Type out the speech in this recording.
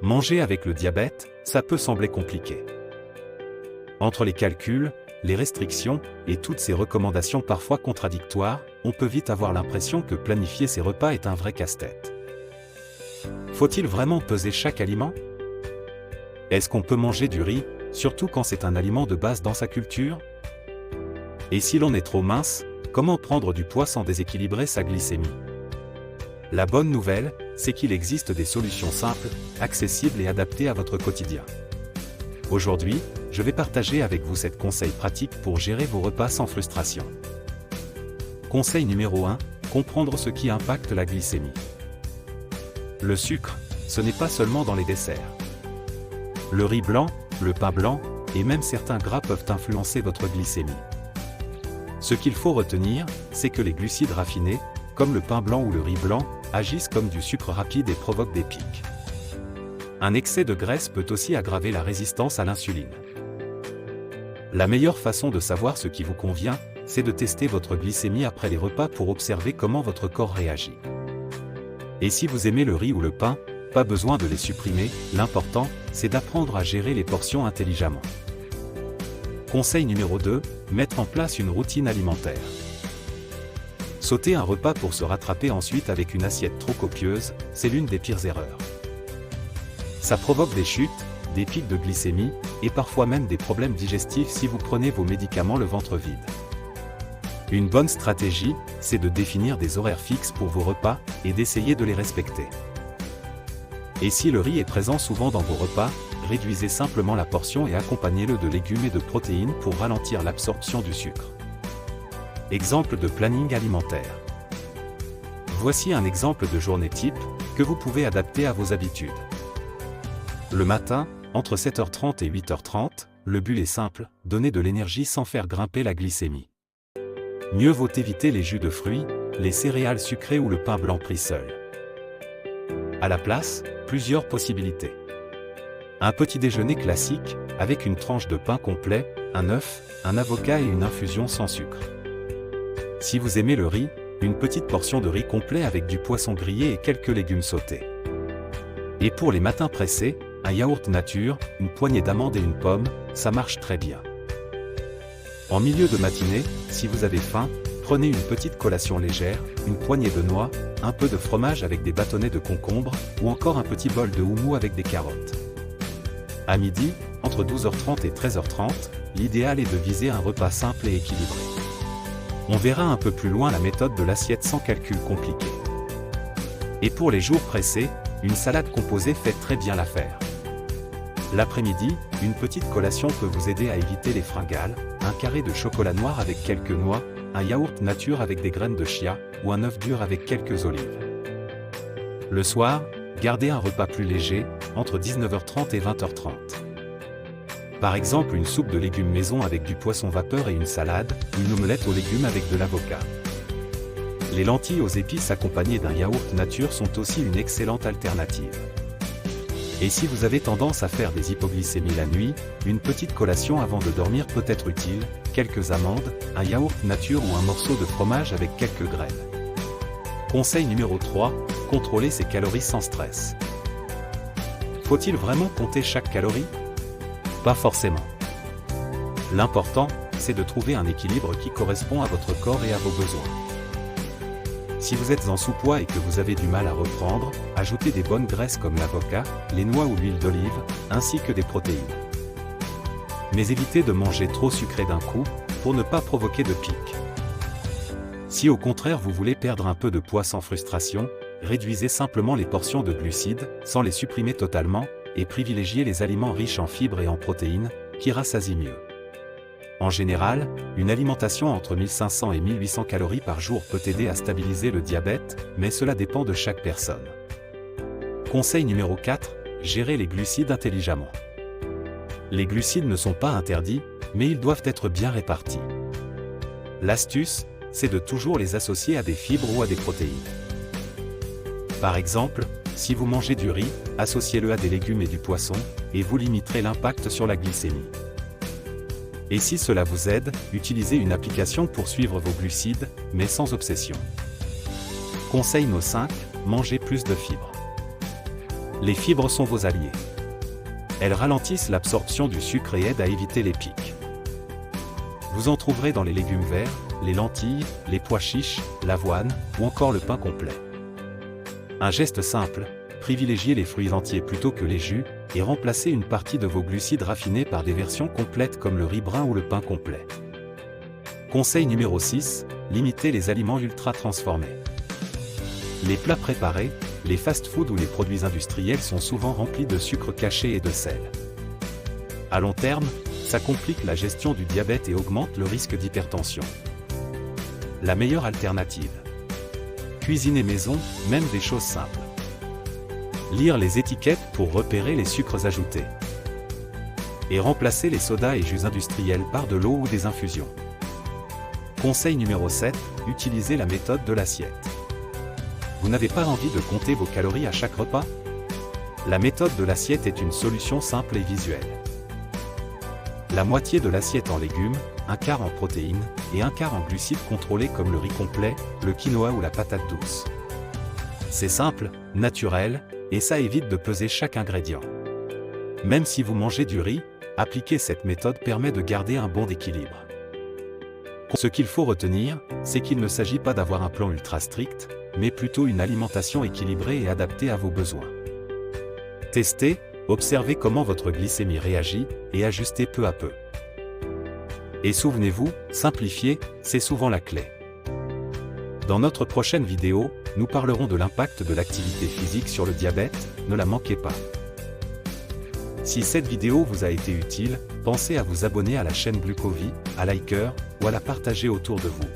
Manger avec le diabète, ça peut sembler compliqué. Entre les calculs, les restrictions, et toutes ces recommandations parfois contradictoires, on peut vite avoir l'impression que planifier ses repas est un vrai casse-tête. Faut-il vraiment peser chaque aliment? Est-ce qu'on peut manger du riz, surtout quand c'est un aliment de base dans sa culture? Et si l'on est trop mince, comment prendre du poids sans déséquilibrer sa glycémie? La bonne nouvelle, c'est qu'il existe des solutions simples, accessibles et adaptées à votre quotidien. Aujourd'hui, je vais partager avec vous 7 conseils pratiques pour gérer vos repas sans frustration. Conseil numéro 1, comprendre ce qui impacte la glycémie. Le sucre, ce n'est pas seulement dans les desserts. Le riz blanc, le pain blanc, et même certains gras peuvent influencer votre glycémie. Ce qu'il faut retenir, c'est que les glucides raffinés, comme le pain blanc ou le riz blanc, agissent comme du sucre rapide et provoquent des pics. Un excès de graisse peut aussi aggraver la résistance à l'insuline. La meilleure façon de savoir ce qui vous convient, c'est de tester votre glycémie après les repas pour observer comment votre corps réagit. Et si vous aimez le riz ou le pain, pas besoin de les supprimer, l'important, c'est d'apprendre à gérer les portions intelligemment. Conseil numéro 2, mettre en place une routine alimentaire. Sauter un repas pour se rattraper ensuite avec une assiette trop copieuse, c'est l'une des pires erreurs. Ça provoque des chutes, des pics de glycémie, et parfois même des problèmes digestifs si vous prenez vos médicaments le ventre vide. Une bonne stratégie, c'est de définir des horaires fixes pour vos repas, et d'essayer de les respecter. Et si le riz est présent souvent dans vos repas, réduisez simplement la portion et accompagnez-le de légumes et de protéines pour ralentir l'absorption du sucre. Exemple de planning alimentaire. Voici un exemple de journée type, que vous pouvez adapter à vos habitudes. Le matin, entre 7h30 et 8h30, le but est simple, donner de l'énergie sans faire grimper la glycémie. Mieux vaut éviter les jus de fruits, les céréales sucrées ou le pain blanc pris seul. À la place, plusieurs possibilités. Un petit déjeuner classique, avec une tranche de pain complet, un œuf, un avocat et une infusion sans sucre. Si vous aimez le riz, une petite portion de riz complet avec du poisson grillé et quelques légumes sautés. Et pour les matins pressés, un yaourt nature, une poignée d'amandes et une pomme, ça marche très bien. En milieu de matinée, si vous avez faim, prenez une petite collation légère, une poignée de noix, un peu de fromage avec des bâtonnets de concombre, ou encore un petit bol de houmous avec des carottes. À midi, entre 12h30 et 13h30, l'idéal est de viser un repas simple et équilibré. On verra un peu plus loin la méthode de l'assiette sans calcul compliqué. Et pour les jours pressés, une salade composée fait très bien l'affaire. L'après-midi, une petite collation peut vous aider à éviter les fringales, un carré de chocolat noir avec quelques noix, un yaourt nature avec des graines de chia, ou un œuf dur avec quelques olives. Le soir, gardez un repas plus léger, entre 19h30 et 20h30. Par exemple une soupe de légumes maison avec du poisson vapeur et une salade, ou une omelette aux légumes avec de l'avocat. Les lentilles aux épices accompagnées d'un yaourt nature sont aussi une excellente alternative. Et si vous avez tendance à faire des hypoglycémies la nuit, une petite collation avant de dormir peut être utile, quelques amandes, un yaourt nature ou un morceau de fromage avec quelques graines. Conseil numéro 3, contrôler ses calories sans stress. Faut-il vraiment compter chaque calorie? Pas forcément. L'important, c'est de trouver un équilibre qui correspond à votre corps et à vos besoins. Si vous êtes en sous-poids et que vous avez du mal à reprendre, ajoutez des bonnes graisses comme l'avocat, les noix ou l'huile d'olive, ainsi que des protéines. Mais évitez de manger trop sucré d'un coup, pour ne pas provoquer de pics. Si au contraire vous voulez perdre un peu de poids sans frustration, réduisez simplement les portions de glucides, sans les supprimer totalement, et privilégiez les aliments riches en fibres et en protéines, qui rassasient mieux. En général, une alimentation entre 1500 et 1800 calories par jour peut aider à stabiliser le diabète, mais cela dépend de chaque personne. Conseil numéro 4, gérer les glucides intelligemment. Les glucides ne sont pas interdits, mais ils doivent être bien répartis. L'astuce, c'est de toujours les associer à des fibres ou à des protéines. Par exemple, si vous mangez du riz, associez-le à des légumes et du poisson, et vous limiterez l'impact sur la glycémie. Et si cela vous aide, utilisez une application pour suivre vos glucides, mais sans obsession. Conseil no 5, mangez plus de fibres. Les fibres sont vos alliés. Elles ralentissent l'absorption du sucre et aident à éviter les pics. Vous en trouverez dans les légumes verts, les lentilles, les pois chiches, l'avoine ou encore le pain complet. Un geste simple, privilégiez les fruits entiers plutôt que les jus et remplacez une partie de vos glucides raffinés par des versions complètes comme le riz brun ou le pain complet. Conseil numéro 6, limitez les aliments ultra transformés. Les plats préparés, les fast-foods ou les produits industriels sont souvent remplis de sucre caché et de sel. À long terme, ça complique la gestion du diabète et augmente le risque d'hypertension. La meilleure alternative. Cuisiner maison, même des choses simples. Lire les étiquettes pour repérer les sucres ajoutés. Et remplacer les sodas et jus industriels par de l'eau ou des infusions. Conseil numéro 7, utilisez la méthode de l'assiette. Vous n'avez pas envie de compter vos calories à chaque repas? La méthode de l'assiette est une solution simple et visuelle. La moitié de l'assiette en légumes, un quart en protéines, et un quart en glucides contrôlés comme le riz complet, le quinoa ou la patate douce. C'est simple, naturel, et ça évite de peser chaque ingrédient. Même si vous mangez du riz, appliquer cette méthode permet de garder un bon équilibre. Ce qu'il faut retenir, c'est qu'il ne s'agit pas d'avoir un plan ultra strict, mais plutôt une alimentation équilibrée et adaptée à vos besoins. Testez, observez comment votre glycémie réagit, et ajustez peu à peu. Et souvenez-vous, simplifier, c'est souvent la clé. Dans notre prochaine vidéo, nous parlerons de l'impact de l'activité physique sur le diabète, ne la manquez pas. Si cette vidéo vous a été utile, pensez à vous abonner à la chaîne Glucovie, à liker, ou à la partager autour de vous.